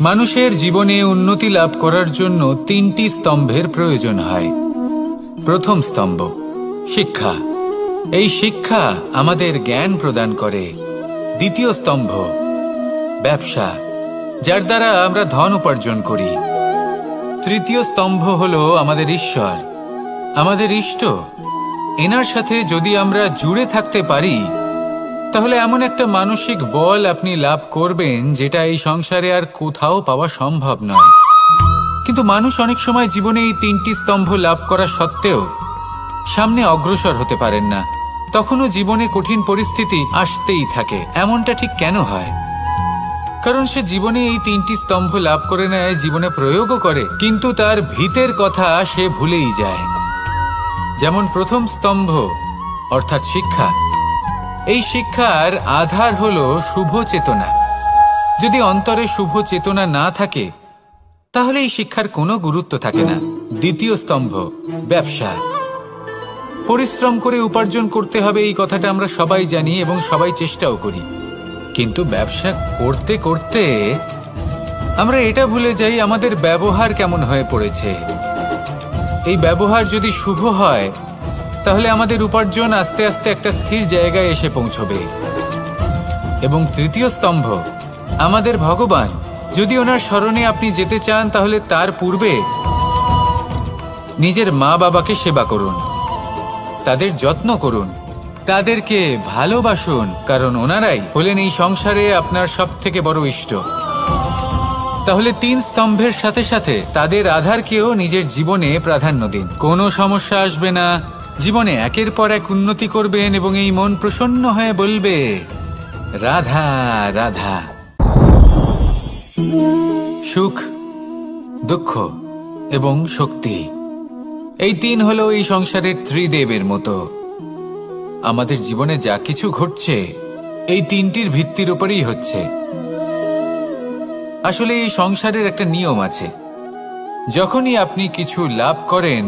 মানুষের জীবনে উন্নতি লাভ করার জন্য তিনটি স্তম্ভের প্রয়োজন হয়। প্রথম স্তম্ভ শিক্ষা। এই শিক্ষা আমাদের জ্ঞান প্রদান করে। দ্বিতীয় স্তম্ভ ব্যবসা, যার দ্বারা আমরা ধন উপার্জন করি। তৃতীয় স্তম্ভ হলো আমাদের ঈশ্বর, আমাদের ইষ্ট। এনার সাথে যদি আমরা জুড়ে থাকতে পারি তাহলে এমন একটা মানসিক বল আপনি লাভ করবেন যেটা এই সংসারে আর কোথাও পাওয়া সম্ভব নয়। কিন্তু মানুষ অনেক সময় জীবনে এই তিনটি স্তম্ভ লাভ করা সত্ত্বেও সামনে অগ্রসর হতে পারেন না। তখনও জীবনে কঠিন পরিস্থিতি আসতেই থাকে। এমনটা ঠিক কেন হয়? কারণ সে জীবনে এই তিনটি স্তম্ভ লাভ করে নেয়, জীবনে প্রয়োগও করে, কিন্তু তার ভিতের কথা সে ভুলেই যায়। যেমন প্রথম স্তম্ভ অর্থাৎ শিক্ষা। এই শিক্ষার আধার হলো শুভ চেতনা। যদি অন্তরে শুভ চেতনা না থাকে তাহলে এই শিক্ষার কোনো গুরুত্ব থাকে না। দ্বিতীয় স্তম্ভ ব্যবসা। পরিশ্রম করে উপার্জন করতে হবে, এই কথাটা আমরা সবাই জানি এবং সবাই চেষ্টাও করি। কিন্তু ব্যবসা করতে করতে আমরা এটা ভুলে যাই আমাদের ব্যবহার কেমন হয়ে পড়েছে। এই ব্যবহার যদি শুভ হয় তাহলে আমাদের উপার্জন আস্তে আস্তে একটা স্থির জায়গায় এসে পৌঁছবে। এবং তৃতীয় স্তম্ভ আমাদের ভগবান। যদি ওনার স্মরণে আপনি যেতে চান তাহলে তার পূর্বে নিজের মা বাবাকে সেবা করুন, তাদের যত্ন করুন, তাদেরকে ভালোবাসুন, কারণ ওনারাই হলেন এই সংসারে আপনার সবথেকে বড় ইষ্ট। তাহলে তিন স্তম্ভের সাথে সাথে তাদের আধারকেও নিজের জীবনে প্রাধান্য দিন। কোনো সমস্যা আসবে না, জীবনে একের পর এক উন্নতি করবেন এবং এই মন প্রসন্ন হয়ে বলবে রাধা রাধা। সুখ, দুঃখ এবং শক্তি, এই তিন হলো এই সংসারের ত্রিদেবের মতো। আমাদের জীবনে যা কিছু ঘটছে এই তিনটির ভিত্তির উপরেই হচ্ছে। আসলে এই সংসারের একটা নিয়ম আছে, যখনই আপনি কিছু লাভ করেন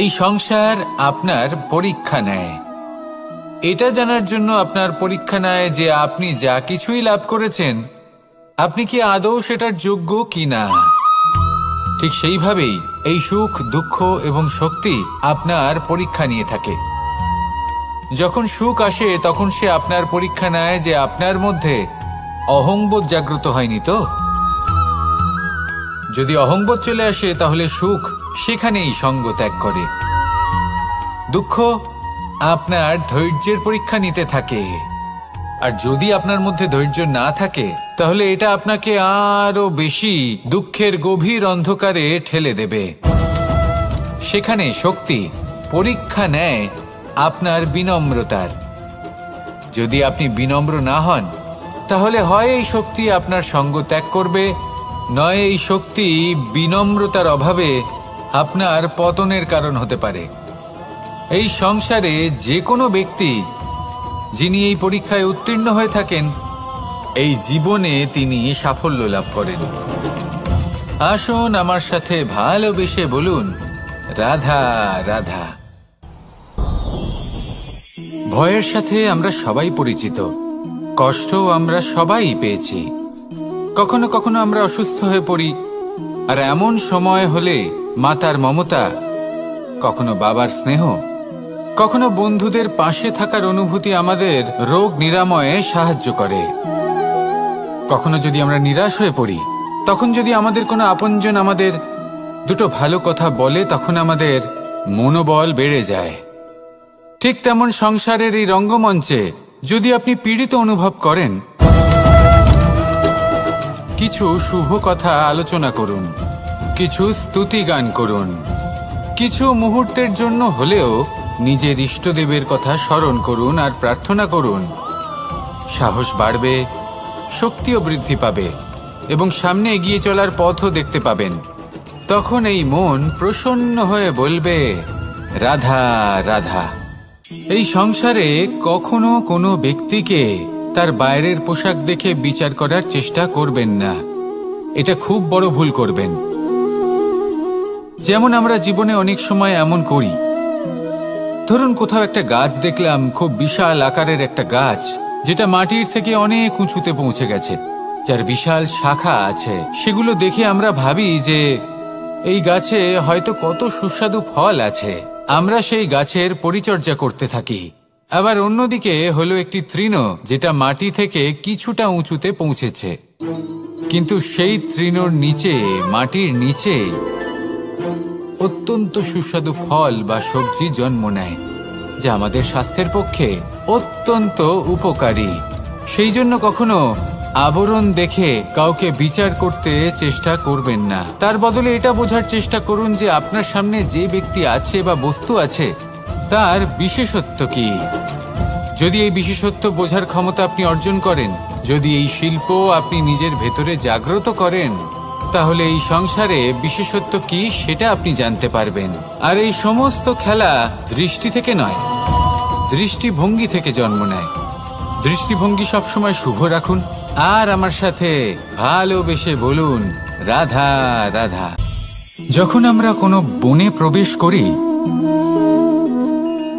এই সংসার আপনার পরীক্ষা নেয়। এটা জানার জন্য আপনার পরীক্ষা নেয় যে আপনি যা কিছুই লাভ করেছেন আপনি কি আদৌ সেটার যোগ্য কিনা। ঠিক সেইভাবেই এই সুখ, দুঃখ এবং শক্তি আপনার পরীক্ষা নিয়ে থাকে। যখন সুখ আসে তখন সে আপনার পরীক্ষা নেয় যে আপনার মধ্যে অহংবোধ জাগ্রত হয়নি তো। যদি অহংবোধ চলে আসে তাহলে সুখ সেখানেই সঙ্গ ত্যাগ করে। দুঃখ আপনার ধৈর্যের পরীক্ষা নিতে থাকে, আর যদি আপনার মধ্যে ধৈর্য না থাকে তাহলে এটা আপনাকে আরো বেশি দুঃখের গভীর অন্ধকারে ঠেলে দেবে। সেখানে শক্তি পরীক্ষা নেয় আপনার বিনম্রতার। যদি আপনি বিনম্র না হন তাহলে হয় এই শক্তি আপনার সঙ্গ ত্যাগ করবে, নয় এই শক্তি বিনম্রতার অভাবে আপনার পতনের কারণ হতে পারে। এই সংসারে যে কোনো ব্যক্তি যিনি এই পরীক্ষায় উত্তীর্ণ হয়ে থাকেন এই জীবনে তিনি সাফল্য লাভ করেন। আসুন আমার সাথে ভালোবেসে বলুন রাধা রাধা। ভয়ের সাথে আমরা সবাই পরিচিত, কষ্ট আমরা সবাই পেয়েছি। কখনো কখনো আমরা অসুস্থ হয়ে পড়ি, আর এমন সময় হলে মাতার মমতা, কখনো বাবার স্নেহ, কখনো বন্ধুদের পাশে থাকার অনুভূতি আমাদের রোগ নিরাময়ে সাহায্য করে। কখনো যদি আমরা নিরাশ হয়ে পড়ি, তখন যদি আমাদের কোনো আপনজন আমাদের দুটো ভালো কথা বলে তখন আমাদের মনোবল বেড়ে যায়। ঠিক তেমন সংসারের এই রঙ্গমঞ্চে যদি আপনি পীড়িত অনুভব করেন, কিছু শুভ কথা আলোচনা করুন, কিছু স্তুতি গান করুন, কিছু মুহূর্তের জন্য হলেও নিজের ইষ্টদেবের কথা স্মরণ করুন আর প্রার্থনা করুন। সাহস বাড়বে, শক্তিও বৃদ্ধি পাবে এবং সামনে এগিয়ে চলার পথও দেখতে পাবেন। তখন এই মন প্রসন্ন হয়ে বলবে রাধা রাধা। এই সংসারে কখনো কোনো ব্যক্তিকে তার বাইরের পোশাক দেখে বিচার করার চেষ্টা করবেন না, এটা খুব বড় ভুল করবেন। যেমন আমরা জীবনে অনেক সময় এমন করি, ধরুন কোথাও একটা গাছ দেখলাম, খুব বিশাল আকারের একটা গাছ যেটা মাটির থেকে অনেক উঁচুতে পৌঁছে গেছে। যার বিশাল শাখা আছে, সেগুলো দেখে আমরা ভাবি যে এই গাছে হয়তো কত সুস্বাদু ফল আছে। আমরা সেই গাছের পরিচর্যা করতে থাকি। আবার অন্যদিকে হলো একটি তৃণ, যেটা মাটি থেকে কিছুটা উঁচুতে পৌঁছেছে, কিন্তু সেই তৃণর নিচে, মাটির নিচে অত্যন্ত সুস্বাদু ফল বা সবজি জন্ম নেয়, যা আমাদের স্বাস্থ্যের পক্ষে অত্যন্ত উপকারী। সেই জন্য কখনো আবরণ দেখে কাউকে বিচার করতে চেষ্টা করবেন না। তার বদলে এটা বোঝার চেষ্টা করুন যে আপনার সামনে যে ব্যক্তি আছে বা বস্তু আছে, তার বিশেষত্ব কি। যদি এই বিশেষত্ব বোঝার ক্ষমতা আপনি অর্জন করেন, যদি এই শিল্প আপনি নিজের ভেতরে জাগ্রত করেন, তাহলে এই সংসারে বিশেষত্ব কি সেটা আপনি জানতে পারবেন। আর এই সমস্ত খেলা দৃষ্টি থেকে নয়, দৃষ্টিভঙ্গি থেকে জন্ম নেয়। দৃষ্টিভঙ্গি সবসময় শুভ রাখুন, আর আমার সাথে ভালোবেসে বলুন, রাধা রাধা। যখন আমরা কোনো বনে প্রবেশ করি,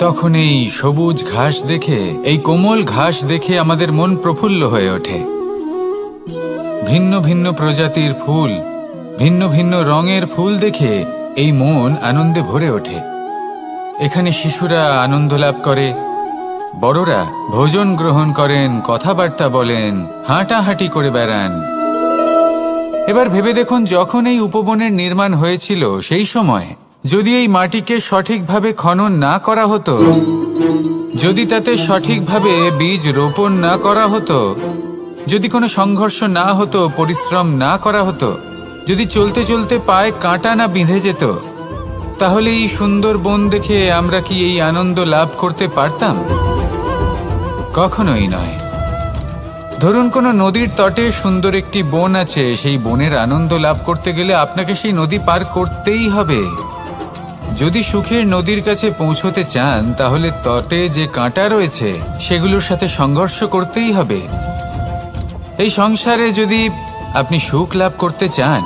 তখন এই সবুজ ঘাস দেখে, এই কোমল ঘাস দেখে আমাদের মন প্রফুল্ল হয়ে ওঠে। ভিন্ন ভিন্ন প্রজাতির ফুল, ভিন্ন ভিন্ন রঙের ফুল দেখে এই মন আনন্দে ভরে ওঠে। এখানে শিশুরা আনন্দ লাভ করে, বড়রা ভোজন গ্রহণ করেন, কথাবার্তা বলেন, হাঁটাহাঁটি করে বেড়ান। এবার ভেবে দেখুন, যখন এই উপবনের নির্মাণ হয়েছিল, সেই সময় যদি এই মাটিকে সঠিকভাবে খনন না করা হতো, যদি তাতে সঠিকভাবে বীজ রোপণ না করা হতো, যদি কোনো সংঘর্ষ না হতো, পরিশ্রম না করা হতো, যদি চলতে চলতে পায়ে কাঁটা না বিঁধে যেত, তাহলে এই সুন্দর বন দেখে আমরা কি এই আনন্দ লাভ করতে পারতাম? কখনোই নয়। ধরুন কোনো নদীর তটে সুন্দর একটি বন আছে, সেই বনের আনন্দ লাভ করতে গেলে আপনাকে সেই নদী পার করতেই হবে। যদি সুখের নদীর কাছে পৌঁছতে চান, তাহলে তটে যে কাঁটা রয়েছে সেগুলোর সাথে সংঘর্ষ করতেই হবে। এই সংসারে যদি আপনি সুখ লাভ করতে চান,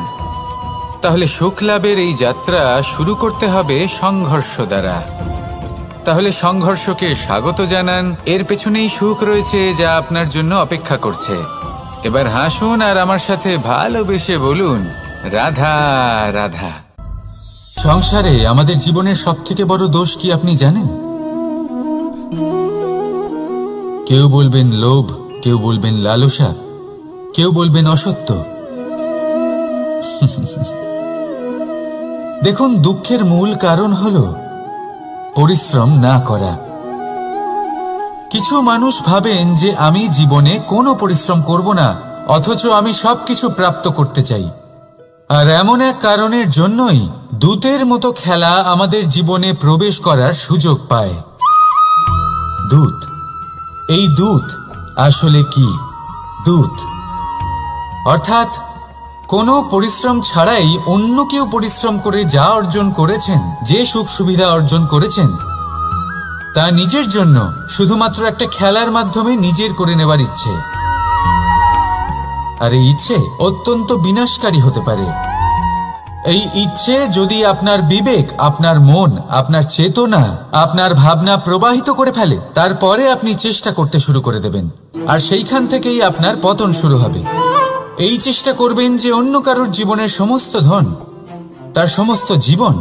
তাহলে সুখ লাভের এই যাত্রা শুরু করতে হবে সংঘর্ষ দ্বারা। তাহলে সংঘর্ষকে স্বাগত জানান, এর পেছনেই সুখ রয়েছে যা আপনার জন্য অপেক্ষা করছে। এবার হাসুন আর আমার সাথে ভালোবেসে বলুন, রাধা রাধা। সংসারে আমাদের জীবনের সবথেকে বড় দোষ কি আপনি জানেন? কেউ বলবেন লোভ, কেউ বলবেন লালসা, কেউ বলবেন অসত্য। দেখুন, দুঃখের মূল কারণ হলো পরিশ্রম না করা। কিছু মানুষ ভাবেন যে আমি জীবনে কোনো পরিশ্রম করব না, অথচ আমি সবকিছু প্রাপ্ত করতে চাই। আর এমন এক কারণের জন্যই দূতের মতো খেলা আমাদের জীবনে প্রবেশ করার সুযোগ পায়। দূত। এই দূত আসলে কি? দূত অর্থাৎ কোনো পরিশ্রম ছাড়াই অন্য কেউ পরিশ্রম করে যা অর্জন করেছেন, যে সুখ সুবিধা অর্জন করেছেন, তা নিজের জন্য শুধুমাত্র একটা খেলার মাধ্যমে নিজের করে নেবার ইচ্ছে। আর এই ইচ্ছে অত্যন্ত বিনাশকারী হতে পারে। এই ইচ্ছে যদি আপনার বিবেক, আপনার মন, আপনার চেতনা, আপনার ভাবনা প্রবাহিত করে ফেলে, তারপরে আপনি চেষ্টা করতে শুরু করে দেবেন, আর সেইখান থেকেই আপনার পতন শুরু হবে। এই চেষ্টা করবেন যে অন্য কারোর জীবনের সমস্ত ধন, তার সমস্ত জীবন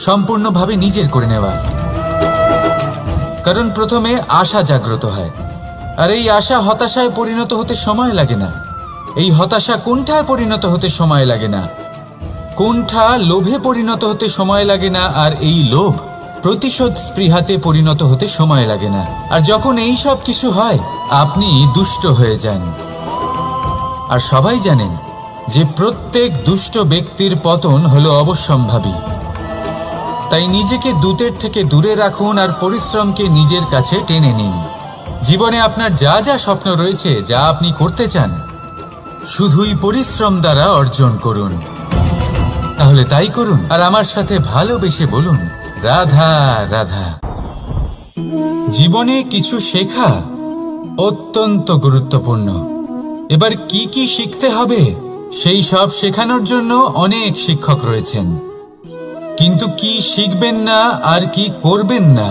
সম্পূর্ণভাবে নিজের করে নেওয়ার। কারণ প্রথমে আশা জাগ্রত হয়, আর এই আশা হতাশায় পরিণত হতে সময় লাগে না। এই হতাশা কুণ্ঠায় পরিণত হতে সময় লাগে না, কুণ্ঠা লোভে পরিণত হতে সময় লাগে না, আর এই লোভ প্রতিশোধ স্পৃহাতে পরিণত হতে সময় লাগে না। আর যখন এই সব কিছু হয়, আপনি দুষ্ট হয়ে যান। আর সবাই জানেন যে প্রত্যেক দুষ্ট ব্যক্তির পতন হলো অবশ্যম্ভাবী। তাই নিজেকে দূতের থেকে দূরে রাখুন আর পরিশ্রমকে নিজের কাছে টেনে নিন। জীবনে আপনার যা যা স্বপ্ন রয়েছে, যা আপনি করতে চান, শুধুই পরিশ্রম দ্বারা অর্জন করুন। তাহলে তাই করুন আর আমার সাথে ভালোবেসে বলুন, রাধা রাধা। জীবনে কিছু শেখা অত্যন্ত গুরুত্বপূর্ণ। এবার কি কি শিখতে হবে, সেই সব শেখানোর জন্য অনেক শিক্ষক রয়েছেন, কিন্তু কি শিখবেন না আর কি করবেন না,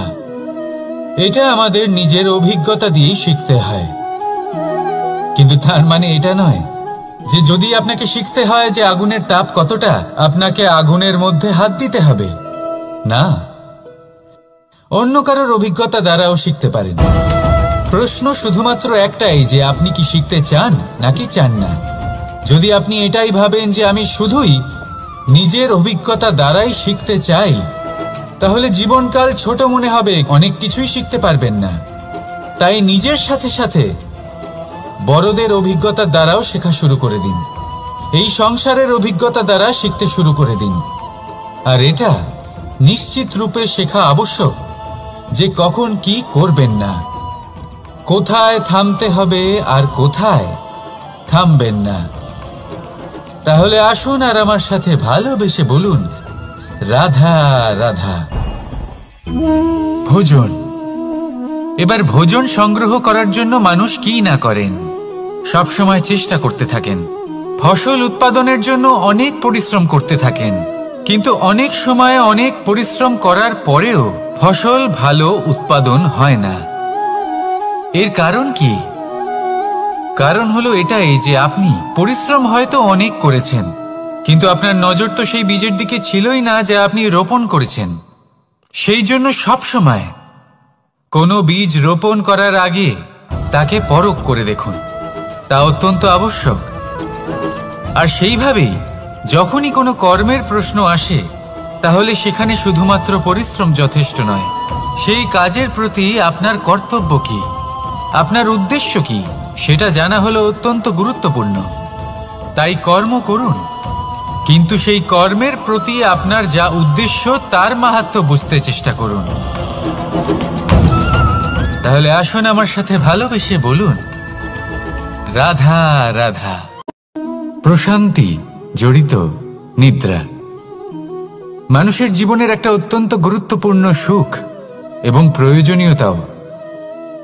এটা আমাদের নিজের অভিজ্ঞতা দিয়েই শিখতে হয়। কিন্তু তার মানে এটা নয় যে যদি আপনাকে শিখতে হয় যে আগুনের তাপ কতটা, আপনাকে আগুনের মধ্যে হাত দিতে হবে না, অন্য কারোর অভিজ্ঞতা দ্বারাও শিখতে পারেন। প্রশ্ন শুধুমাত্র একটাই যে আপনি কি শিখতে চান নাকি চান না। যদি আপনি এটাই ভাবেন যে আমি শুধুই নিজের অভিজ্ঞতা দ্বারাই শিখতে চাই, তাহলে জীবনকাল ছোট মনে হবে, অনেক কিছুই শিখতে পারবেন না। তাই নিজের সাথে সাথে বড়দের অভিজ্ঞতা দ্বারাও শেখা শুরু করে দিন। এই সংসারের অভিজ্ঞতা দ্বারা শিখতে শুরু করে দিন। আর এটা নিশ্চিত রূপে শেখা আবশ্যক যে কখন কি করবেন না, কোথায় থামতে হবে আর কোথায় থামবেন না। তাহলে আসুন আর আমার সাথে ভালোবেসে বলুন, রাধা রাধা। ভোজন। এবার ভোজন সংগ্রহ করার জন্য মানুষ কি না করেন, সব সময় চেষ্টা করতে থাকেন। ফসল উৎপাদনের জন্য অনেক পরিশ্রম করতে থাকেন, কিন্তু অনেক সময় অনেক পরিশ্রম করার পরেও ফসল ভালো উৎপাদন হয় না। এর কারণ কি? কারণ হলো এটাই যে আপনি পরিশ্রম হয়তো অনেক করেছেন, কিন্তু আপনার নজর তো সেই বীজের দিকে ছিলই না যা আপনি রোপণ করেছেন। সেই জন্য সব সময় কোনো বীজ রোপণ করার আগে তাকে পরখ করে দেখুন, তা অত্যন্ত আবশ্যক। আর সেইভাবেই যখনই কোনো কর্মের প্রশ্ন আসে, তাহলে সেখানে শুধুমাত্র পরিশ্রম যথেষ্ট নয়, সেই কাজের প্রতি আপনার কর্তব্য কি, আপনার উদ্দেশ্য কি, সেটা জানা হলো অত্যন্ত গুরুত্বপূর্ণ। তাই কর্ম করুন, কিন্তু সেই কর্মের প্রতি আপনার যা উদ্দেশ্য তার মাহাত্ম্য বুঝতে চেষ্টা করুন। তাহলে আসুন আমার সাথে ভালোবেসে বলুন, রাধা রাধা। প্রশান্তি জড়িত নিদ্রা মানুষের জীবনের একটা অত্যন্ত গুরুত্বপূর্ণ সুখ এবং প্রয়োজনীয়তাও।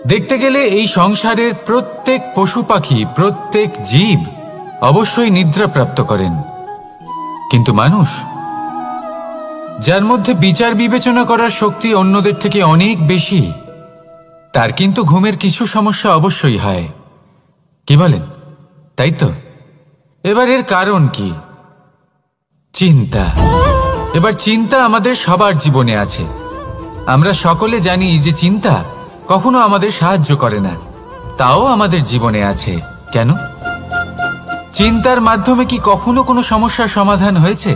দেখতে গেলে এই সংসারের প্রত্যেক পশু পাখি, প্রত্যেক জীব অবশ্যই নিদ্রা প্রাপ্ত করেন, কিন্তু মানুষ, যার মধ্যে বিচার বিবেচনা করার শক্তি অন্যদের থেকে অনেক বেশি, তার কিন্তু ঘুমের কিছু সমস্যা অবশ্যই হয়। কি বলেন? তাই তো। এবার এর কারণ কি? চিন্তা। এবার চিন্তা আমাদের সবার জীবনে আছে। আমরা সকলে জানি যে চিন্তা কখনো আমাদের সাহায্য করে না, তাও আমাদের জীবনে আছে। কেন? চিন্তার মাধ্যমে কি কখনো কোনো সমস্যার সমাধান হয়েছে?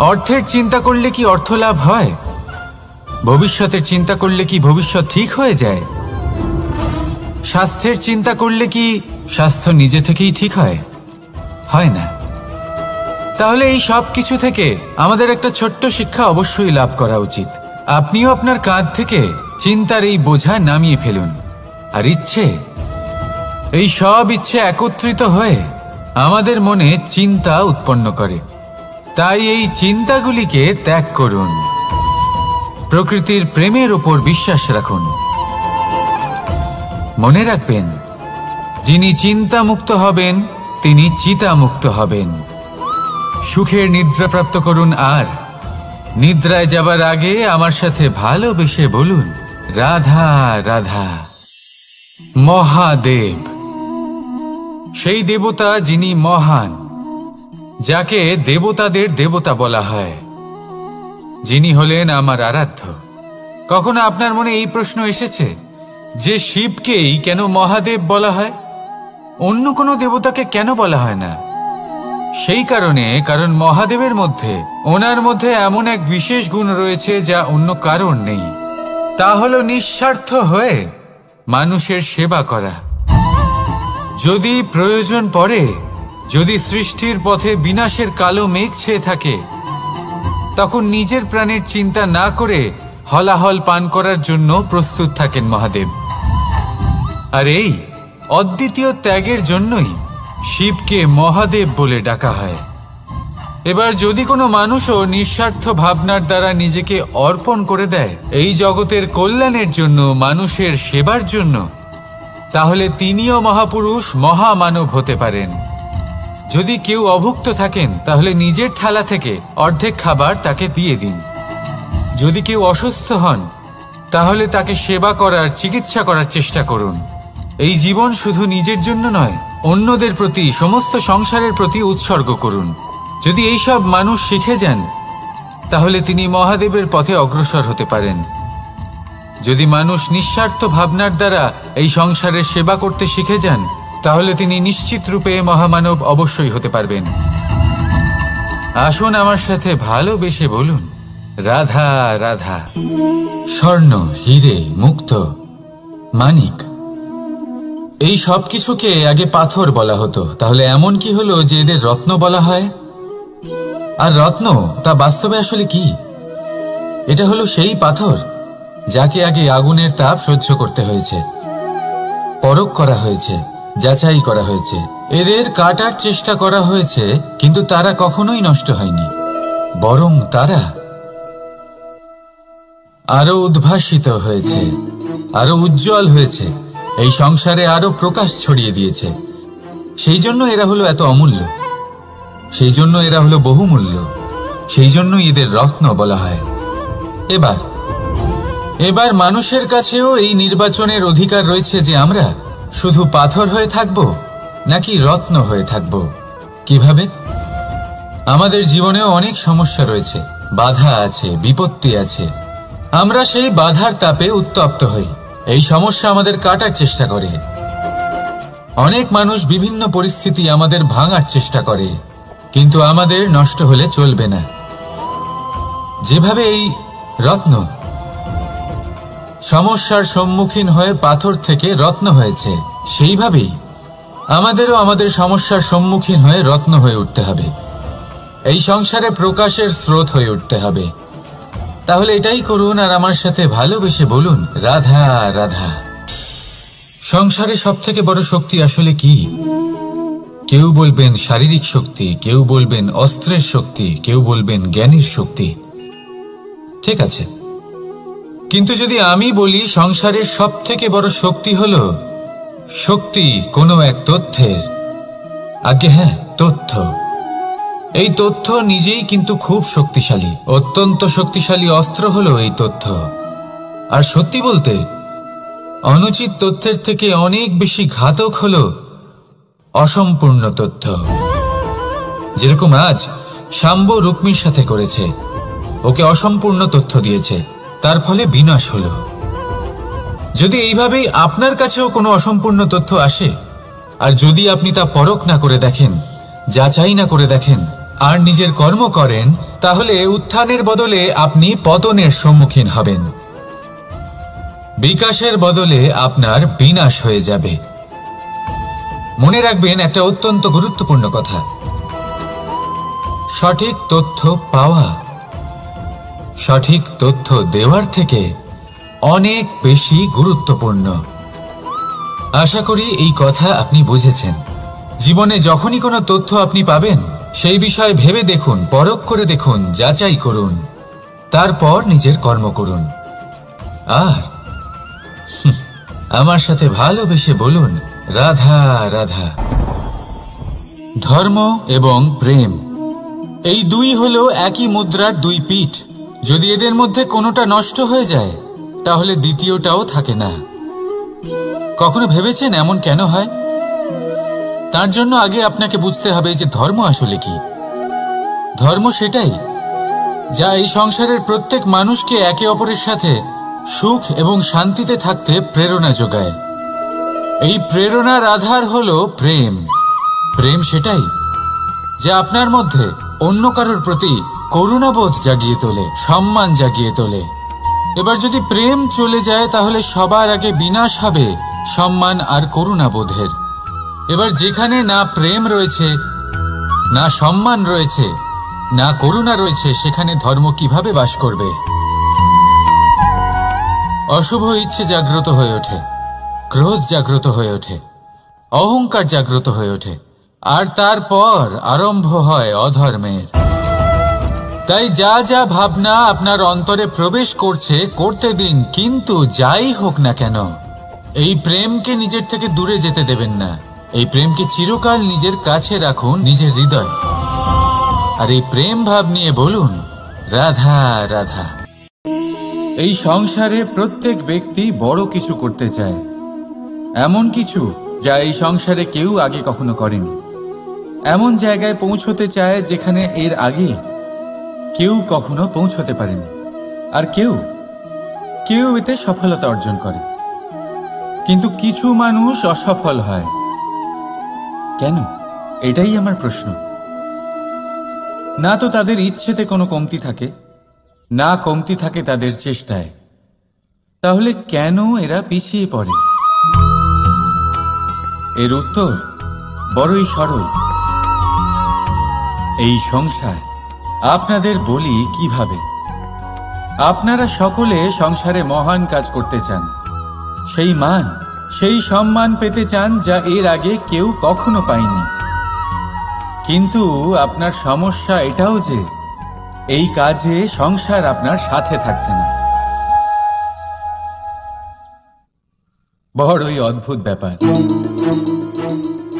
অর্থের চিন্তা করলে কি অর্থ লাভ হয়? ভবিষ্যতের চিন্তা করলে কি ভবিষ্যৎ ঠিক হয়ে যায়? স্বাস্থ্যের চিন্তা করলে কি স্বাস্থ্য নিজে থেকেই ঠিক হয়? হয় না। তাহলে এই সব কিছু থেকে আমাদের একটা ছোট্ট শিক্ষা অবশ্যই লাভ করা উচিত। আপনিও আপনার কাঁধ থেকে চিন্তার এই বোঝা নামিয়ে ফেলুন। আর ইচ্ছে, এই সব ইচ্ছে একত্রিত হয়ে আমাদের মনে চিন্তা উৎপন্ন করে। তাই এই চিন্তাগুলিকে ত্যাগ করুন। প্রকৃতির প্রেমের ওপর বিশ্বাস রাখুন। মনে রাখবেন, যিনি চিন্তা মুক্ত হবেন তিনি চিতা মুক্ত হবেন। সুখের নিদ্রা প্রাপ্ত করুন, আর নিদ্রায় যাবার আগে আমার সাথে ভালোবেসে বলুন, রাধা রাধা। মহাদেব, সেই দেবতা যিনি মহান, যাকে দেবতাদের দেবতা বলা হয়, যিনি হলেন আমার আরাধ্য। কখনো আপনার মনে এই প্রশ্ন এসেছে যে শিবকেই কেন মহাদেব বলা হয়, অন্য কোনো দেবতাকে কেন বলা হয় না? সেই কারণে, কারণ মহাদেবের মধ্যে, ওনার মধ্যে এমন এক বিশেষ গুণ রয়েছে যা অন্য কারণ নেই। তা হলো নিঃস্বার্থ হয়ে মানুষের সেবা করা। যদি প্রয়োজন পড়ে, যদি সৃষ্টির পথে বিনাশের কালো মেঘ ছেয়ে থাকে, তখন নিজের প্রাণের চিন্তা না করে হলাহল পান করার জন্য প্রস্তুত থাকেন মহাদেব। আর এই অদ্বিতীয় ত্যাগের জন্যই শিবকে মহাদেব বলে ডাকা হয়। এবার যদি কোনো মানুষও নিঃস্বার্থ ভাবনার দ্বারা নিজেকে অর্পণ করে দেয় এই জগতের কল্যাণের জন্য, মানুষের সেবার জন্য, তাহলে তিনিও মহাপুরুষ, মহামানব হতে পারেন। যদি কেউ অভুক্ত থাকেন, তাহলে নিজের থালা থেকে অর্ধেক খাবার তাকে দিয়ে দিন। যদি কেউ অসুস্থ হন, তাহলে তাকে সেবা করার, চিকিৎসা করার চেষ্টা করুন। এই জীবন শুধু নিজের জন্য নয়, অন্যদের প্রতি, সমস্ত সংসারের প্রতি উৎসর্গ করুন। যদি এইসব মানুষ শিখে যান তাহলে তিনি মহাদেবের পথে অগ্রসর হতে পারেন। যদি মানুষ নিঃস্বার্থ ভাবনার দ্বারা এই সংসারের সেবা করতে শিখে যান তাহলে তিনি নিশ্চিত রূপে মহামানব অবশ্যই হতে পারবেন। আসুন আমার সাথে ভালোবেসে বলুন, রাধা রাধা। স্বর্ণ, হিরে, মুক্ত, মানিক, এই সব কিছুকে আগে পাথর বলা হতো। তাহলে এমন কি হলো যে এদের রত্ন বলা হয়? আর রত্ন তা বাস্তবে আসলে কি? এটা হলো সেই পাথর যাকে আগে আগুনের তাপ সহ্য করতে হয়েছে, পরখ করা হয়েছে, যাচাই করা হয়েছে, এদের কাটার চেষ্টা করা হয়েছে, কিন্তু তারা কখনোই নষ্ট হয়নি, বরং তারা আরো উদ্ভাসিত হয়েছে, আরো উজ্জ্বল হয়েছে, এই সংসারে আরো প্রকাশ ছড়িয়ে দিয়েছে। সেই জন্য এরা হলো এত অমূল্য, সেই জন্য এরা হলো বহুমূল্য, সেই জন্য এদের রত্ন বলা হয়। এবার মানুষের কাছেও এই নির্বাচনের অধিকার রয়েছে যে আমরা শুধু পাথর হয়ে থাকব নাকি রত্ন হয়ে থাকব। কিভাবে? আমাদের জীবনেও অনেক সমস্যা রয়েছে, বাধা আছে, বিপত্তি আছে। আমরা সেই বাধার তাপে উত্তপ্ত হই, এই সমস্যা আমাদের কাটার চেষ্টা করে। অনেক মানুষ বিভিন্ন পরিস্থিতি আমাদের ভাঙার চেষ্টা করে, কিন্তু আমাদের নষ্ট হলে চলবে না। যেভাবে এই রত্ন সমস্যার সম্মুখীন হয়ে পাথর থেকে রত্ন হয়েছে, সেইভাবেই আমাদেরও আমাদের সমস্যার সম্মুখীন হয়ে রত্ন হয়ে উঠতে হবে, এই সংসারে প্রকাশের স্রোত হয়ে উঠতে হবে। তাহলে এটাই করুন আর আমার সাথে ভালোবেসে বলুন, রাধা রাধা। সংসারে সবথেকে বড় শক্তি আসলে কি? কেউ বলবেন শারীরিক শক্তি, কেউ বলবেন অস্ত্রের শক্তি, কেউ বলবেন জ্ঞানের শক্তি। ঠিক আছে, কিন্তু যদি আমি বলি সংসারের সবথেকে বড় শক্তি হলো শক্তি কোনো এক তথ্যের, আগে হ্যাঁ, তথ্য। এই তথ্য নিজেই কিন্তু খুব শক্তিশালী, অত্যন্ত শক্তিশালী অস্ত্র হলো এই তথ্য। আর সত্যি বলতে অনুচিত তথ্যের থেকে অনেক বেশি ঘাতক হলো অসম্পূর্ণ তথ্য। যেরকম আজ শাম্ব রুক্মির সাথে করেছে, ওকে অসম্পূর্ণ তথ্য দিয়েছে, তার ফলে বিনাশ হলো। যদি এইভাবেই আপনার কাছেও কোনো অসম্পূর্ণ তথ্য আসে, আর যদি আপনি তা পরখ না করে দেখেন, যাচাই না করে দেখেন, আর নিজের কর্ম করেন, তাহলে উত্থানের বদলে আপনি পতনের সম্মুখীন হবেন, বিকাশের বদলে আপনার বিনাশ হয়ে যাবে। মনে রাখবেন একটা অত্যন্ত গুরুত্বপূর্ণ কথা, সঠিক তথ্য পাওয়া সঠিক তথ্য দেওয়ার থেকে অনেক বেশি গুরুত্বপূর্ণ। আশা করি এই কথা আপনি বুঝেছেন। জীবনে যখনই কোনো তথ্য আপনি পাবেন, সেই বিষয়ে ভেবে দেখুন, পরখ করে দেখুন, যাচাই করুন, তারপর নিজের কর্ম করুন। আর আমার সাথে ভালোবেসে বলুন, রাধা রাধা। ধর্ম এবং প্রেম, এই দুই হলো একই মুদ্রার দুই পিঠ। যদি এদের মধ্যে কোনোটা নষ্ট হয়ে যায় তাহলে দ্বিতীয়টাও থাকে না। কখনো ভেবেছেন এমন কেন হয়? তার জন্য আগে আপনাকে বুঝতে হবে যে ধর্ম আসলে কি। ধর্ম সেটাই যা এই সংসারের প্রত্যেক মানুষকে একে অপরের সাথে সুখ এবং শান্তিতে থাকতে প্রেরণা যোগায়। এই প্রেরণার আধার হলো প্রেম। প্রেম সেটাই যা আপনার মধ্যে অন্য কারোর প্রতি করুণাবোধ জাগিয়ে তোলে, সম্মান জাগিয়ে তোলে। এবার যদি প্রেম চলে যায় তাহলে সবার আগে বিনাশ হবে সম্মান আর করুণাবোধের। এবার যেখানে না প্রেম রয়েছে, না সম্মান রয়েছে, না করুণা রয়েছে, সেখানে ধর্ম কিভাবে বাস করবে? অশুভ ইচ্ছে জাগ্রত হয়ে ওঠে, ক্রোধ জাগ্রত হয়ে ওঠে, অহংকার জাগ্রত হয়ে ওঠে, আর তারপর আরম্ভ হয় অধর্মের। তাই যা যা ভাবনা আপনার অন্তরে প্রবেশ করছে করতে দিন, কিন্তু যাই হোক না কেন এই প্রেমকে নিজের থেকে দূরে যেতে দেবেন না। এই প্রেমকে চিরকাল নিজের কাছে রাখুন, নিজের হৃদয়। আর এই প্রেম ভাব নিয়ে বলুন, রাধা রাধা। এই সংসারে প্রত্যেক ব্যক্তি বড় কিছু করতে চায়, এমন কিছু যা এই সংসারে কেউ আগে কখনো করেনি। এমন জায়গায় পৌঁছতে চায় যেখানে এর আগে কেউ কখনো পৌঁছতে পারেনি। আর কেউ কেউ এতে সফলতা অর্জন করে, কিন্তু কিছু মানুষ অসফল হয় কেন? এটাই আমার প্রশ্ন। না তো তাদের ইচ্ছেতে কোনো কমতি থাকে, না কমতি থাকে তাদের চেষ্টায়। তাহলে কেন এরা পিছিয়ে পড়ে? এর উত্তর বড়ই সরল। এই সংসার। আপনাদের বলি কিভাবে। আপনারা সকলে সংসারে মহান কাজ করতে চান, সেই মান, সেই সম্মান পেতে চান যা এর আগে কেউ কখনো পায়নি। কিন্তু আপনার সমস্যা এটাও যে এই কাজে সংসার আপনার সাথে থাকছে না। বড়ই অদ্ভুত ব্যাপার।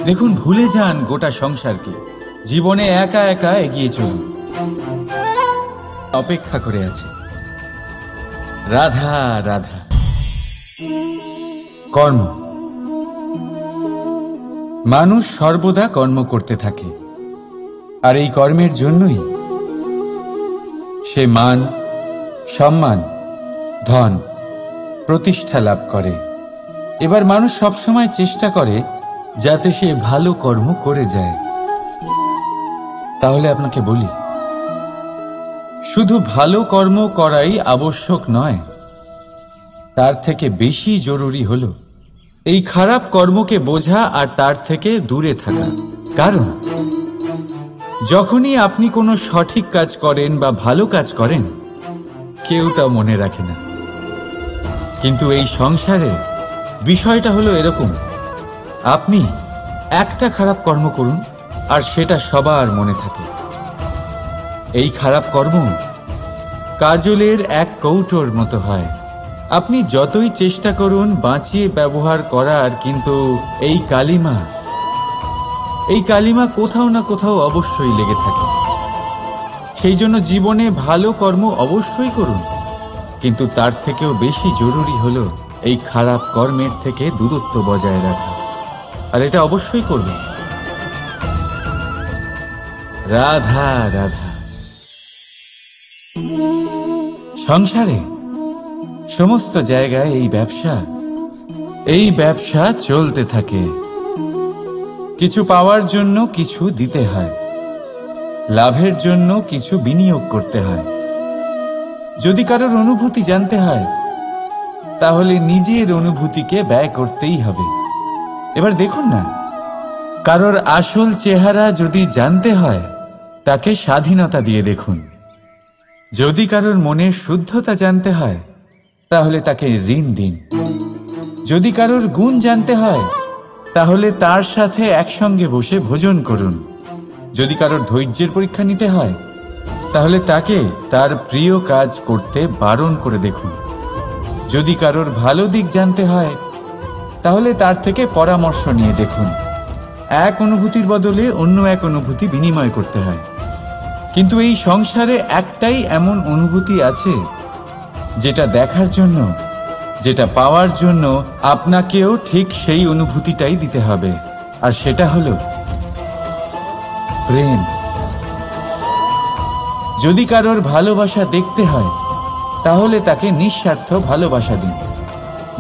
দেখুন, ভুলে যান গোটা সংসারকে। জীবনে একা একা এগিয়ে চলুন। অপেক্ষা করে আছে রাধা রাধা। কর্ম। মানুষ সর্বদা কর্ম করতে থাকে, আর এই কর্মের জন্যই সে মান, সম্মান, ধন, প্রতিষ্ঠা লাভ করে। এবার মানুষ সবসময় চেষ্টা করে যাতে সে ভালো কর্ম করে যায়। তাহলে আপনাকে বলি, শুধু ভালো কর্ম করাই আবশ্যক নয়, তার থেকে বেশি জরুরি হলো এই খারাপ কর্মকে বোঝা আর তার থেকে দূরে থাকা। কারণ যখনই আপনি কোনো সঠিক কাজ করেন বা ভালো কাজ করেন, কেউ তা মনে রাখে না। কিন্তু এই সংসারে বিষয়টা হলো এরকম, আপনি একটা খারাপ কর্ম করুন আর সেটা সবার মনে থাকে। এই খারাপ কর্ম কাজলের এক কৌটোর মতো হয়। আপনি যতই চেষ্টা করুন বাঁচিয়ে ব্যবহার করার, কিন্তু এই কালিমা কোথাও না কোথাও অবশ্যই লেগে থাকে। সেই জন্য জীবনে ভালো কর্ম অবশ্যই করুন, কিন্তু তার থেকেও বেশি জরুরি হলো এই খারাপ কর্মের থেকে দূরত্ব বজায় রাখা। আর এটা অবশ্যই করবেন। রাধা রাধা। সংসারে সমস্ত জায়গায় এই ব্যবসা চলতে থাকে। কিছু পাওয়ার জন্য কিছু দিতে হয়, লাভের জন্য কিছু বিনিয়োগ করতে হয়। যদি কারোর অনুভূতি জানতে হয়, তাহলে নিজের অনুভূতিকে ব্যয় করতেই হবে। এবার দেখুন না, কারোর আসল চেহারা যদি জানতে হয়, তাকে স্বাধীনতা দিয়ে দেখুন। যদি কারোর মনের শুদ্ধতা জানতে হয়, তাহলে তাকে ঋণ দিন। যদি কারোর গুণ জানতে হয়, তাহলে তার সাথে একসঙ্গে বসে ভোজন করুন। যদি কারোর ধৈর্যের পরীক্ষা নিতে হয়, তাহলে তাকে তার প্রিয় কাজ করতে বারণ করে দেখুন। যদি কারোর ভালো দিক জানতে হয়, তাহলে তার থেকে পরামর্শ নিয়ে দেখুন। এক অনুভূতির বদলে অন্য এক অনুভূতি বিনিময় করতে হয়। কিন্তু এই সংসারে একটাই এমন অনুভূতি আছে যেটা দেখার জন্য, যেটা পাওয়ার জন্য আপনাকেও ঠিক সেই অনুভূতিটাই দিতে হবে, আর সেটা হলো প্রেম। যদি কারোর ভালোবাসা দেখতে হয়, তাহলে তাকে নিঃস্বার্থ ভালোবাসা দিন।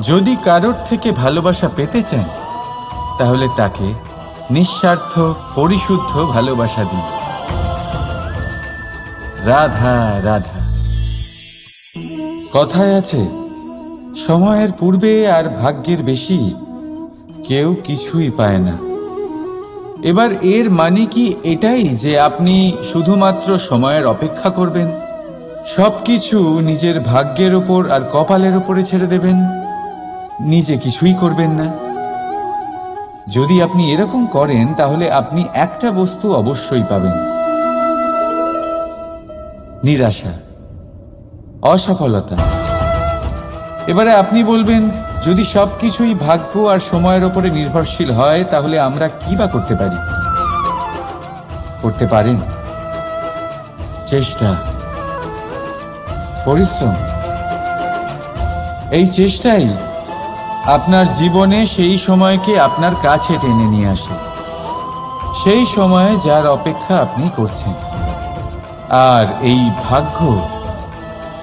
যদি কারোর থেকে ভালোবাসা পেতে চান, তাহলে তাকে নিঃস্বার্থ পরিশুদ্ধ ভালোবাসা দিন। রাধা রাধা। কথায় আছে, সময়ের পূর্বে আর ভাগ্যের বেশি কেউ কিছুই পায় না। এবার এর মানে কি এটাই যে আপনি শুধুমাত্র সময়ের অপেক্ষা করবেন, সবকিছু নিজের ভাগ্যের ওপর আর কপালের ওপরে ছেড়ে দেবেন, নিজে কিছুই করবেন না? যদি আপনি এরকম করেন, তাহলে আপনি একটা বস্তু অবশ্যই পাবেন: নিরাশা, অসফলতা। এবারে আপনি বলবেন, যদি সবকিছুই ভাগ্য আর সময়ের ওপরে নির্ভরশীল হয়, তাহলে আমরা কি বা করতে পারি? করতে পারেন চেষ্টা, পরিশ্রম। এই চেষ্টাই আপনার জীবনে সেই সময়কে আপনার কাছে টেনে নিয়ে আসে, সেই সময়ে যার অপেক্ষা আপনি করছেন। আর এই ভাগ্য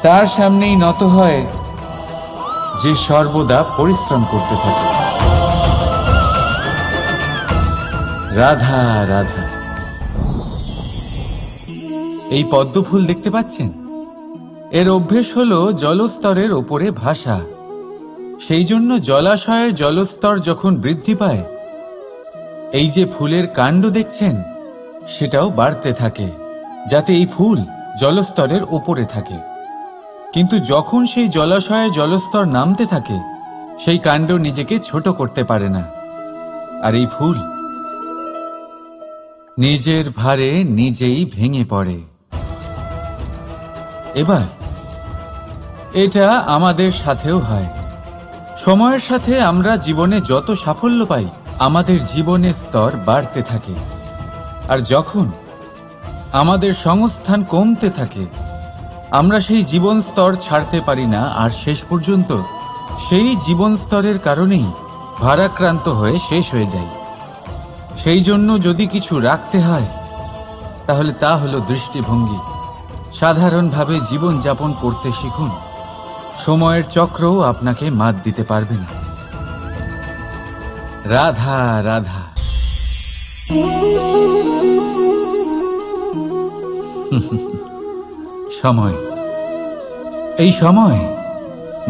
তার সামনেই নত হয় যে সর্বদা পরিশ্রম করতে থাকে। রাধা রাধা। এই পদ্ম ফুল দেখতে পাচ্ছেন? এর অভ্যেস হলো জলস্তরের ওপরে ভাসা। সেই জন্য জলাশয়ের জলস্তর যখন বৃদ্ধি পায়, এই যে ফুলের কাণ্ড দেখছেন সেটাও বাড়তে থাকে, যাতে এই ফুল জলস্তরের ওপরে থাকে। কিন্তু যখন সেই জলাশয়ে জলস্তর নামতে থাকে, সেই কাণ্ড নিজেকে ছোট করতে পারে না, আর এই ফুল নিজের ভারে নিজেই ভেঙে পড়ে। এবার এটা আমাদের সাথেও হয়। সময়ের সাথে আমরা জীবনে যত সাফল্য পাই, আমাদের জীবনের স্তর বাড়তে থাকে। আর যখন আমাদের সংস্থান কমতে থাকে, আমরা সেই জীবন স্তর ছাড়তে পারি না, আর শেষ পর্যন্ত সেই জীবন স্তরের কারণেই ভারাক্রান্ত হয়ে শেষ হয়ে যায়। সেই জন্য যদি কিছু রাখতে হয়, তাহলে তা হলো দৃষ্টিভঙ্গি। সাধারণভাবে জীবন যাপন করতে শিখুন। সময়ের চক্রও আপনাকে মাত দিতে পারবে না। রাধা রাধা। সময়, এই সময়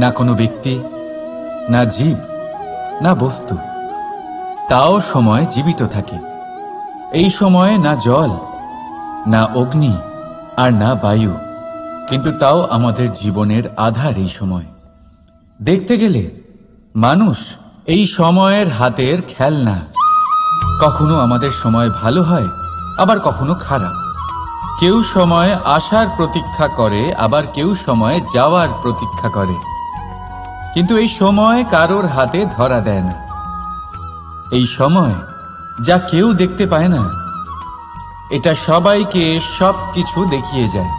না কোনো ব্যক্তি, না জীব, না বস্তু, তাও সময় জীবিত থাকে। এই সময়ে না জল, না অগ্নি, আর না বায়ু, কিন্তু তাও আমাদের জীবনের আধার এই সময়। দেখতে গেলে মানুষ এই সময়ের হাতের খেলনা। কখনো আমাদের সময় ভালো হয়, আবার কখনো খারাপ। কেউ সময় আসার প্রতীক্ষা করে, আবার কেউ সময় যাওয়ার প্রতীক্ষা করে। কিন্তু এই সময় কারোর হাতে ধরা দেয় না। এই সময় যা কেউ দেখতে পায় না, এটা সবাইকে সবকিছু দেখিয়ে যায়।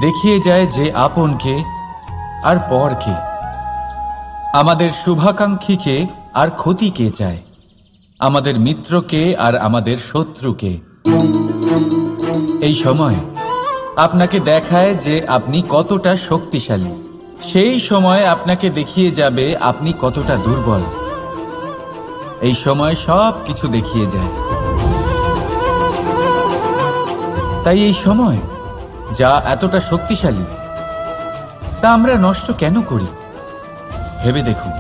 দেখিয়ে যায় যে আপনকে আর পরকে, আমাদের শুভাকাঙ্ক্ষীকে আর ক্ষতিকে চায়, আমাদের মিত্রকে আর আমাদের শত্রুকে। এই সময় আপনাকে দেখায় যে আপনি কতটা শক্তিশালী, সেই সময় আপনাকে দেখিয়ে যাবে আপনি কতটা দুর্বল। এই সময় সব কিছু দেখিয়ে যায়। তাই এই সময় যা এতটা শক্তিশালী, তা আমরা নষ্ট কেন করি? ভেবে দেখুন।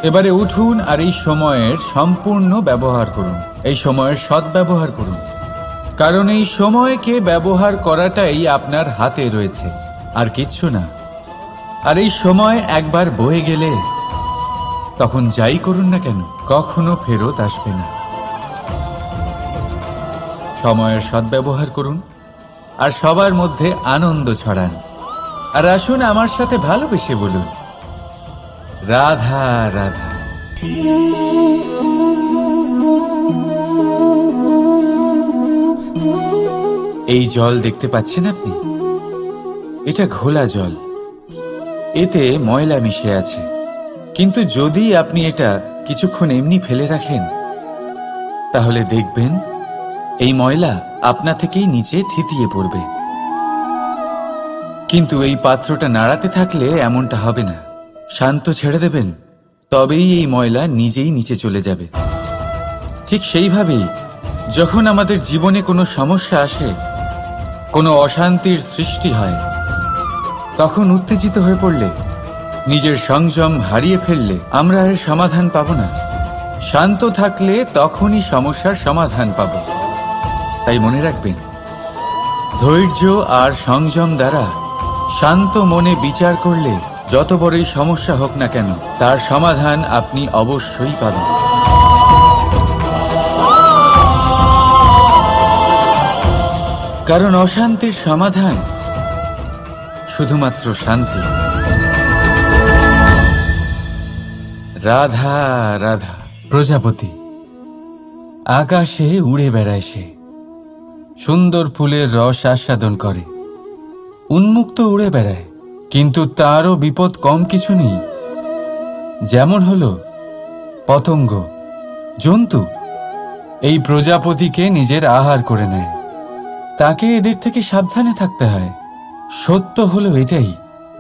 এবারে উঠুন আর এই সময়ের সম্পূর্ণ ব্যবহার করুন। এই সময়ের সদ্ব্যবহার করুন, কারণ এই সময়কে ব্যবহার করাটাই আপনার হাতে রয়েছে, আর কিচ্ছু না। আর এই সময় একবার বয়ে গেলে, তখন যাই করুন না কেন, কখনো ফেরত আসবে না। সময়ের সদ্ব্যবহার করুন আর সবার মধ্যে আনন্দ ছড়ান। আর আসুন আমার সাথে ভালোবেসে বলুন, রাধা রাধা। এই জল দেখতে পাচ্ছেন আপনি? এটা ঘোলা জল। এতে ময়লা মিশে আছে, কিন্তু যদি আপনি এটা কিছুক্ষণ এমনি ফেলে রাখেন, তাহলে দেখবেন এই ময়লা আপনা থেকেই নিচে থিতিয়ে পড়বে। কিন্তু এই পাত্রটা নাড়াতে থাকলে এমনটা হবে না। শান্ত ছেড়ে দেবেন, তবেই এই ময়লা নিজেই নিচে চলে যাবে। ঠিক সেইভাবেই যখন আমাদের জীবনে কোনো সমস্যা আসে, কোনো অশান্তির সৃষ্টি হয়, তখন উত্তেজিত হয়ে পড়লে, নিজের সংযম হারিয়ে ফেললে আমরা এর সমাধান পাব না। শান্ত থাকলে তখনই সমস্যার সমাধান পাব। তাই মনে রাখবেন, ধৈর্য আর সংযম দ্বারা শান্ত মনে বিচার করলে যত বড়ই সমস্যা হোক না কেন, তার সমাধান আপনি অবশ্যই পাবেন। কারণ অশান্তির সমাধান শুধুমাত্র শান্তি। রাধা রাধা। প্রজাপতি আকাশে উড়ে বেড়ায়, সে সুন্দর ফুলের রস আস্বাদন করে, উন্মুক্ত উড়ে বেড়ায়, কিন্তু তারও বিপদ কম কিছু নেই। যেমন হলো পতঙ্গ, জন্তু এই প্রজাপতিকে নিজের আহার করে নেয়। তাকে এদের থেকে সাবধানে থাকতে হয়। সত্য হলো এটাই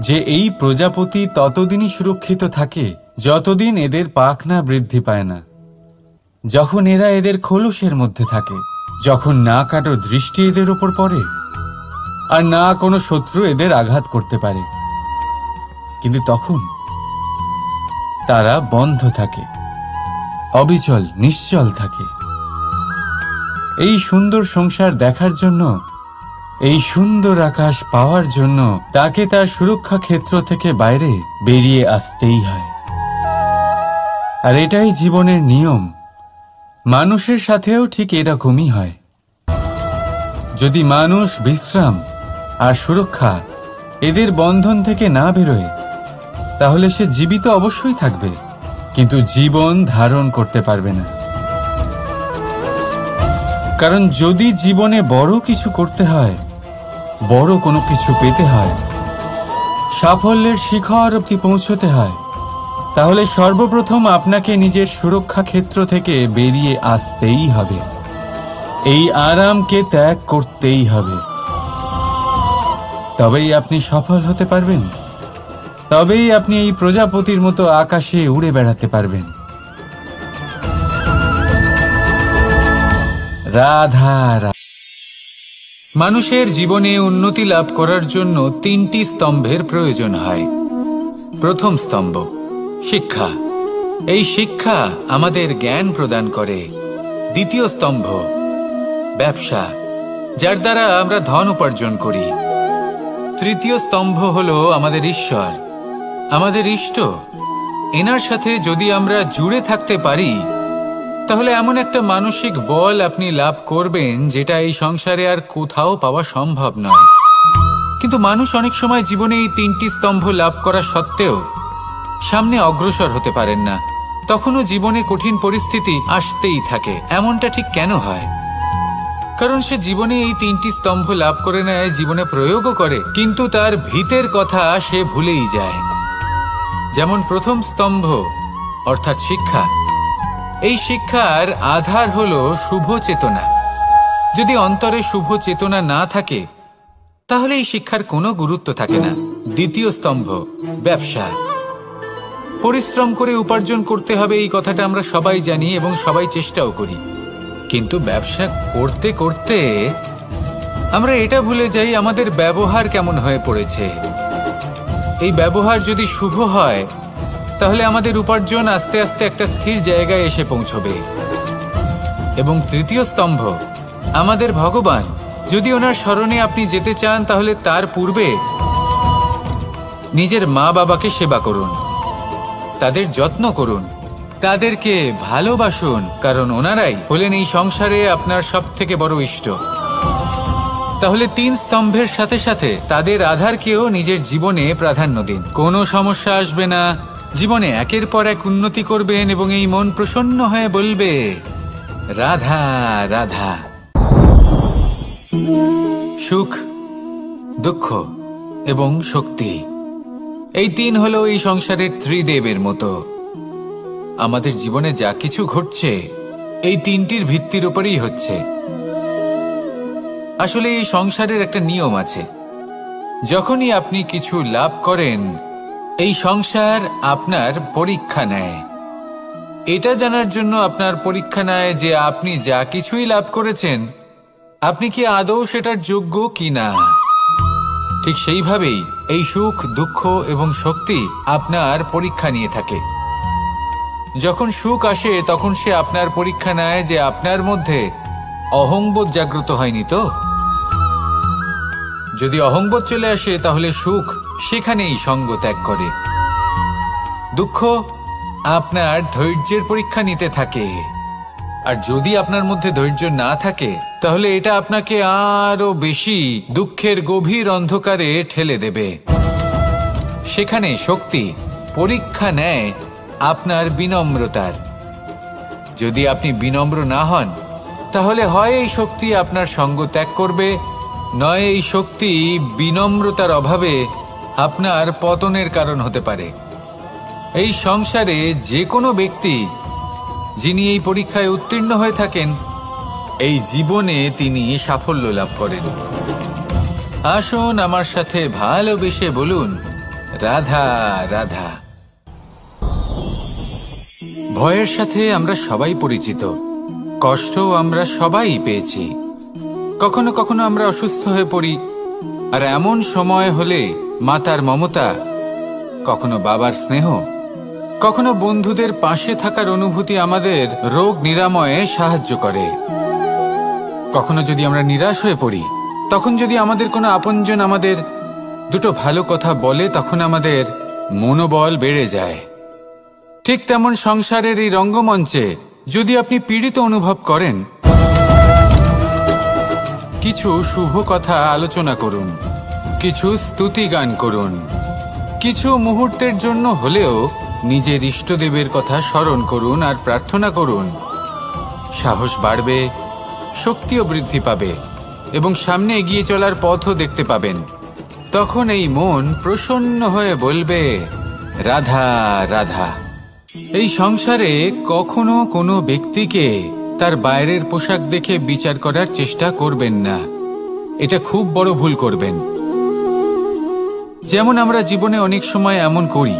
যে এই প্রজাপতি ততদিনই সুরক্ষিত থাকে যতদিন এদের পাখনা বৃদ্ধি পায় না। যখন এরা এদের খোলসের মধ্যে থাকে, যখন না কারো দৃষ্টি এদের ওপর পড়ে আর না কোনো শত্রু এদের আঘাত করতে পারে, কিন্তু তখন তারা বন্ধ থাকে, অবিচল নিশ্চল থাকে। এই সুন্দর সংসার দেখার জন্য, এই সুন্দর আকাশ পাওয়ার জন্য তাকে তার সুরক্ষা ক্ষেত্র থেকে বাইরে বেরিয়ে আসতেই হয়। আর এটাই জীবনের নিয়ম। মানুষের সাথেও ঠিক এরকমই হয়। যদি মানুষ বিশ্রাম আর সুরক্ষা এদের বন্ধন থেকে না বেরোয়, তাহলে সে জীবিত অবশ্যই থাকবে, কিন্তু জীবন ধারণ করতে পারবে না। কারণ যদি জীবনে বড় কিছু করতে হয়, বড় কোনো কিছু পেতে হয়, সাফল্যের শিখর অবধি পৌঁছতে হয়, তাহলে সর্বপ্রথম আপনাকে নিজের সুরক্ষা ক্ষেত্র থেকে বেরিয়ে আসতেই হবে। এই আরামকে ত্যাগ করতেই হবে। তবেই আপনি সফল হতে পারবেন। তবেই আপনি এই প্রজাপতির মতো আকাশে উড়ে বেড়াতে পারবেন। রাধা। মানুষের জীবনে উন্নতি লাভ করার জন্য তিনটি স্তম্ভের প্রয়োজন হয়। প্রথম স্তম্ভ শিক্ষা। এই শিক্ষা আমাদের জ্ঞান প্রদান করে। দ্বিতীয় স্তম্ভ ব্যবসা, যার দ্বারা আমরা ধন উপার্জন করি। তৃতীয় স্তম্ভ হলো আমাদের ঈশ্বর, আমাদের ইষ্ট। এনার সাথে যদি আমরা জুড়ে থাকতে পারি, তাহলে এমন একটা মানসিক বল আপনি লাভ করবেন যেটা এই সংসারে আর কোথাও পাওয়া সম্ভব নয়। কিন্তু মানুষ অনেক সময় জীবনে এই তিনটি স্তম্ভ লাভ করা সত্ত্বেও সামনে অগ্রসর হতে পারেন না। তখনও জীবনে কঠিন পরিস্থিতি আসতেই থাকে। এমনটা ঠিক কেন হয়? কারণ সে জীবনে এই তিনটি স্তম্ভ লাভ করে নেয়, জীবনে প্রয়োগও করে, কিন্তু তার ভিতের কথা সে ভুলেই যায়। যেমন প্রথম স্তম্ভ অর্থাৎ শিক্ষা। এই শিক্ষার আধার হলো শুভ চেতনা। যদি অন্তরে শুভ চেতনা না থাকে, তাহলে এই শিক্ষার কোনো গুরুত্ব থাকে না। দ্বিতীয় স্তম্ভ ব্যবসা। পরিশ্রম করে উপার্জন করতে হবে, এই কথাটা আমরা সবাই জানি এবং সবাই চেষ্টাও করি। কিন্তু ব্যবসা করতে করতে আমরা এটা ভুলে যাই আমাদের ব্যবহার কেমন হয়ে পড়েছে। এই ব্যবহার যদি শুভ হয়, তাহলে আমাদের উপার্জন আস্তে আস্তে একটা স্থির জায়গায় এসে পৌঁছবে। এবং তৃতীয় স্তম্ভ আমাদের ভগবান। যদি ওনার শরণে আপনি যেতে চান, তাহলে তার পূর্বে নিজের মা বাবাকে সেবা করুন, তাদের যত্ন করুন, তাদেরকে ভালোবাসুন, কারণ ওনারাই হলেন এই সংসারে আপনার সব থেকে বড় ইষ্ট। তাহলে তিন স্তম্ভের সাথে সাথে তাদের আধারকেও নিজের জীবনে প্রাধান্য দিন। কোনো সমস্যা আসবে না, জীবনে একের পর এক উন্নতি করবেন এবং এই মন প্রসন্ন হয়ে বলবে রাধা রাধা। সুখ, দুঃখ এবং শক্তি, এই তিন হলো এই সংসারের ত্রিদেবের মতো। আমাদের জীবনে যা কিছু ঘটছে এই তিনটির ভিত্তির উপরেই হচ্ছে। আসলে এই সংসারের একটা নিয়ম আছে। যখনই আপনি কিছু লাভ করেন, এই সংসার আপনার পরীক্ষা নেয়। এটা জানার জন্য আপনার পরীক্ষা নেয় যে আপনি যা কিছুই লাভ করেছেন, আপনি কি আদৌ সেটার যোগ্য কিনা। ঠিক সেইভাবেই এই সুখ, দুঃখ এবং শক্তি আপনার পরীক্ষা নিয়ে থাকে। যখন সুখ আসে, তখন সে আপনার পরীক্ষা নেয় যে আপনার মধ্যে অহংবোধ জাগ্রত হয়নি তো। যদি অহংবোধ চলে আসে, তাহলে সুখ সেখানেই সঙ্গ ত্যাগ করে। দুঃখ আপনার ধৈর্যের পরীক্ষা নিতে থাকে। আর যদি আপনার মধ্যে ধৈর্য না থাকে, তাহলে এটা আপনাকে আরো বেশি দুঃখের গভীর অন্ধকারে ঠেলে দেবে। সেখানে শক্তি পরীক্ষা নেয় আপনার বিনম্রতার। যদি আপনি বিনম্র না হন, তাহলে হয় এই শক্তি আপনার সঙ্গ ত্যাগ করবে, নয় এই শক্তি বিনম্রতার অভাবে আপনার পতনের কারণ হতে পারে। এই সংসারে যে কোনো ব্যক্তি যিনি এই পরীক্ষায় উত্তীর্ণ হয়ে থাকেন, এই জীবনে তিনি সাফল্য লাভ করেন। আসুন আমার সাথে ভালোবেসে বলুন, রাধা রাধা। ভয়ের সাথে আমরা সবাই পরিচিত, কষ্ট আমরা সবাই পেয়েছি। কখনো কখনো আমরা অসুস্থ হয়ে পড়ি, আর এমন সময় হলে মাতার মমতা, কখনো বাবার স্নেহ, কখনো বন্ধুদের পাশে থাকার অনুভূতি আমাদের রোগ নিরাময়ে সাহায্য করে। কখনো যদি আমরা নিরাশ হয়ে পড়ি, তখন যদি আমাদের কোনো আপনজন আমাদের দুটো ভালো কথা বলে, তখন আমাদের মনোবল বেড়ে যায়। ঠিক তেমন সংসারের এই রঙ্গমঞ্চে যদি আপনি পীড়িত অনুভব করেন, কিছু শুভ কথা আলোচনা করুন, কিছু স্তুতি গান করুন, কিছু মুহূর্তের জন্য হলেও নিজের ইষ্টদেবের কথা স্মরণ করুন আর প্রার্থনা করুন। সাহস বাড়বে, শক্তিও বৃদ্ধি পাবে এবং সামনে এগিয়ে চলার পথও দেখতে পাবেন। তখন এই মন প্রসন্ন হয়ে বলবে, রাধা রাধা। এই সংসারে কখনো কোনো ব্যক্তিকে তার বাইরের পোশাক দেখে বিচার করার চেষ্টা করবেন না, এটা খুব বড় ভুল করবেন। যেমন আমরা জীবনে অনেক সময় এমন করি,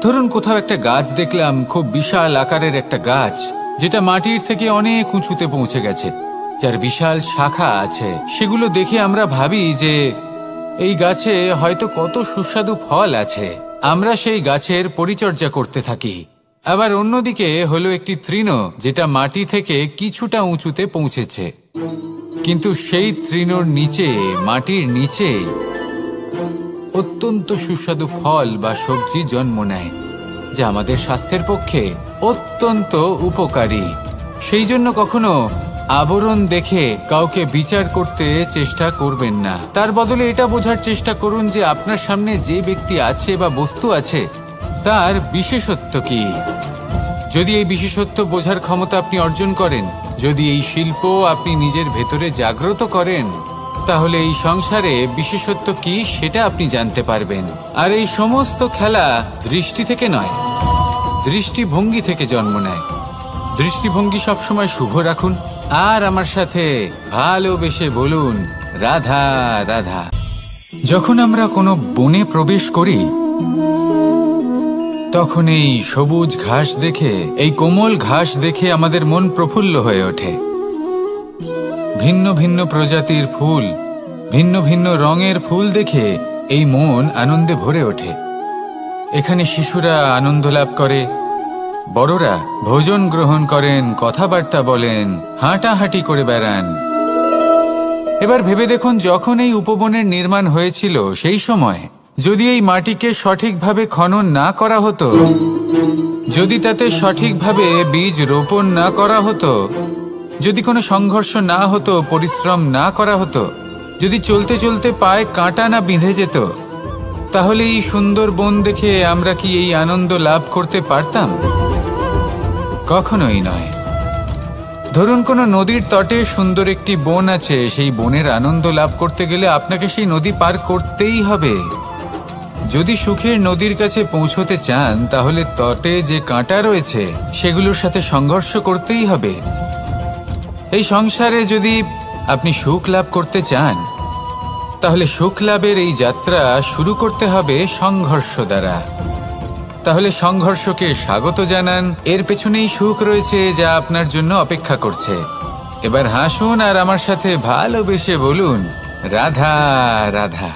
ধরুন কোথাও একটা গাছ দেখলাম, খুব বিশাল আকারের একটা গাছ, যেটা মাটির থেকে অনেক উঁচুতে পৌঁছে গেছে, যার বিশাল শাখা আছে। সেগুলো দেখে আমরা ভাবি যে এই গাছে হয়তো কত সুস্বাদু ফল আছে, আমরা সেই গাছের পরিচর্যা করতে থাকি। আবার অন্যদিকে হলো একটি তৃণ, যেটা মাটি থেকে কিছুটা উঁচুতে পৌঁছেছে, কিন্তু সেই তৃণর নিচে, মাটির নিচে অত্যন্ত সুস্বাদু ফল বা সবজি জন্ম নেয়, যা আমাদের স্বাস্থ্যের পক্ষে অত্যন্ত উপকারী। সেই জন্য কখনো আবরণ দেখে কাউকে বিচার করতে চেষ্টা করবেন না। তার বদলে এটা বোঝার চেষ্টা করুন যে আপনার সামনে যে ব্যক্তি আছে বা বস্তু আছে, তার বিশেষত্ব কি। যদি এই বিশেষত্ব বোঝার ক্ষমতা আপনি অর্জন করেন, যদি এই শিল্প আপনি নিজের ভেতরে জাগ্রত করেন, তাহলে এই সংসারে বিশেষত্ব কি সেটা আপনি জানতে পারবেন। আর এই সমস্ত খেলা দৃষ্টি থেকে নয়, দৃষ্টিভঙ্গি থেকে জন্ম নেয়। দৃষ্টিভঙ্গি সবসময় শুভ রাখুন আর আমার সাথে ভালোবেসে বলুন, রাধা রাধা। যখন আমরা কোনো বনে প্রবেশ করি, তখন এই সবুজ ঘাস দেখে, এই কোমল ঘাস দেখে আমাদের মন প্রফুল্ল হয়ে ওঠে। ভিন্ন ভিন্ন প্রজাতির ফুল, ভিন্ন ভিন্ন রঙের ফুল দেখে এই মন আনন্দে ভরে ওঠে। এখানে শিশুরা আনন্দ লাভ করে, বড়রা ভোজন গ্রহণ করেন, কথাবার্তা বলেন, হাঁটাহাঁটি করে বেড়ান। এবার ভেবে দেখুন, যখন এই উপবনের নির্মাণ হয়েছিল, সেই সময় যদি এই মাটিকে সঠিকভাবে খনন না করা হতো, যদি তাতে সঠিকভাবে বীজ রোপণ না করা হতো, যদি কোনো সংঘর্ষ না হতো, পরিশ্রম না করা হতো, যদি চলতে চলতে পায়ে কাঁটা না বিঁধে যেত, তাহলে এই সুন্দর বন দেখে আমরা কি এই আনন্দ লাভ করতে পারতাম? কখনোই নয়। ধরুন কোনো নদীর তটে সুন্দর একটি বন আছে, সেই বনের আনন্দ লাভ করতে গেলে আপনাকে সেই নদী পার করতেই হবে। যদি সুখের নদীর কাছে পৌঁছতে চান, তাহলে তটে যে কাঁটা রয়েছে সেগুলোর সাথে সংঘর্ষ করতেই হবে। এই সংসারে যদি আপনি সুখ লাভ করতে চান, তাহলে সুখ লাভের এই যাত্রা শুরু করতে হবে সংঘর্ষ দ্বারা। তাহলে সংঘর্ষকে স্বাগত জানান, এর পেছনেই সুখ রয়েছে যা আপনার জন্য অপেক্ষা করছে। এবার হাসুন আর আমার সাথে ভালোবেসে বলুন, রাধা রাধা।